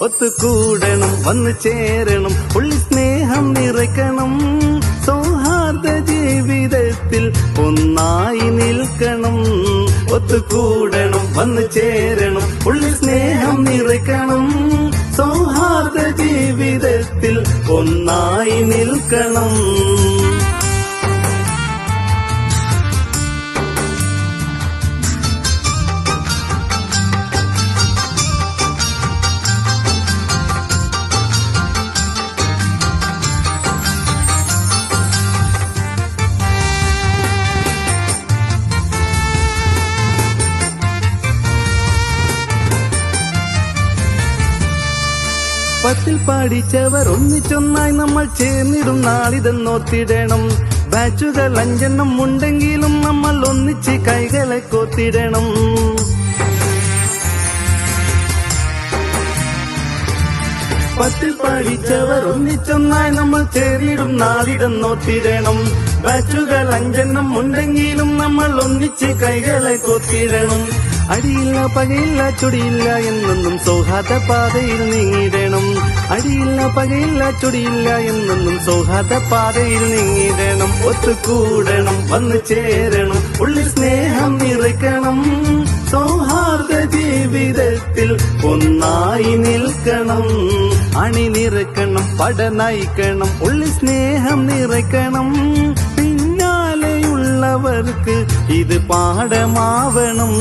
ഒത്തുകൂടണം വന്നു ചേരണം ഉള്ളിൽ സ്നേഹം നിറയ്ക്കണം സൗഹാർദ്ദ ജീവിതത്തിൽ ഒന്നായി നിൽക്കണം ഒത്തുകൂടണം വന്നു ചേരണം ഉള്ളിൽ സ്നേഹം നിറയ്ക്കണം സൗഹാർദ്ദ ജീവിതത്തിൽ ഒന്നായി നിൽക്കണം. പത്തിൽ പഠിച്ചവർ ഒന്നിച്ചൊന്നായി നമ്മൾ ചേർന്നിടും നാളിതെന്നോർത്തിടണം. ബാച്ചുകൾ 5 ഉണ്ടെങ്കിലും നമ്മൾ ഒന്നിച്ച് കൈകളെ കോത്തിടണം. പത്തിൽ പഠിച്ചവർ ഒന്നിച്ചൊന്നായി നമ്മൾ ചേർന്നിടും നാളിതെന്നോർത്തിടണം. ബാച്ചുകൾ 5 ഉണ്ടെങ്കിലും നമ്മൾ ഒന്നിച്ച് കൈകളെ കോത്തിടണം. അടിയില്ല പകയില്ല ചൊടിയില്ല എന്നൊന്നും സൗഹാർദ്ദ പാതയിൽ നീങ്ങിടണം. അടിയില്ല പകയില്ല ചൊടിയില്ല എന്നൊന്നും സൗഹാർദ്ദ പാതയിൽ നീങ്ങിടണം. ഒത്തുകൂടണം വന്നു ചേരണം ഉള്ളിൽ സ്നേഹം നിറയ്ക്കണം സൗഹാർദ്ദ ജീവിതത്തിൽ ഒന്നായി നിൽക്കണം. അണിനിറക്കണം പട നയിക്കണം ഉള്ളിൽ സ്നേഹം നിറയ്ക്കണം. പിന്നാലെയുള്ളവർക്ക് ഇത് പാഠമാവണം.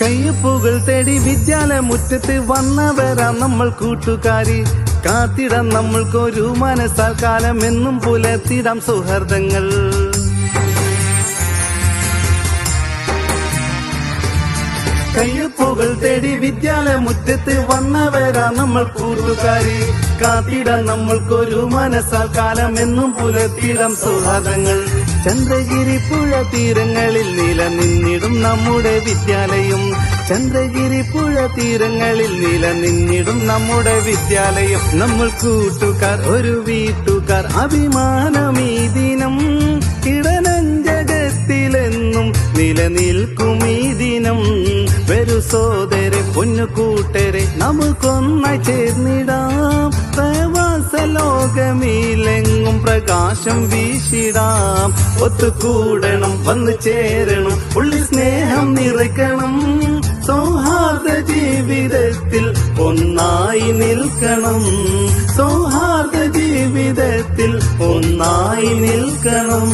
കയ്യൊപ്പുകൾ തേടി വിദ്യാലയമുറ്റത്ത് വന്നവരാ നമ്മൾ കൂട്ടുകാരി. കാത്തിടാം നമ്മൾക്കൊരു മനസ്സാൽ കാലം എന്നും പുലർത്തിടാം സൗഹാർദ്ദങ്ങൾ. കയ്യൊപ്പുകൾ തേടി വിദ്യാലയമുറ്റത്ത് വന്നവരാ നമ്മൾ കൂട്ടുകാരി. കാത്തിടാം നമ്മൾക്കൊരു മനസ്സാൽ കാലം എന്നും പുലർത്തിടാം സൗഹാർദ്ദങ്ങൾ. ചന്ദ്രഗിരി പുഴ തീരങ്ങളിൽ നിലനിന്നിടും നമ്മുടെ വിദ്യാലയം. ചന്ദ്രഗിരി പുഴ തീരങ്ങളിൽ നിലനിന്നിടും നമ്മുടെ വിദ്യാലയം. നമ്മൾ കൂട്ടുകാർ ഒരു വീട്ടുകാർ അഭിമാനമീ ദിനം. ഇടനഞ്ചകത്തിലെന്നും നിലനിൽക്കും ഈ ദിനം. വരൂ സോദരെ പൊന്നു കൂട്ടരെ നമുക്കൊന്നായി ചേർന്നിടാം. പ്രവാസ ലോകമിലെങ്ങും പ്രകാശം വീശിടാം. ഒത്തുകൂടണം വന്നു ചേരണം ഉള്ളിൽ സ്നേഹം നിറയ്ക്കണം സൗഹാർദ്ദ ജീവിതത്തിൽ ഒന്നായി നിൽക്കണം. സൗഹാർദ്ദ ജീവിതത്തിൽ ഒന്നായി നിൽക്കണം.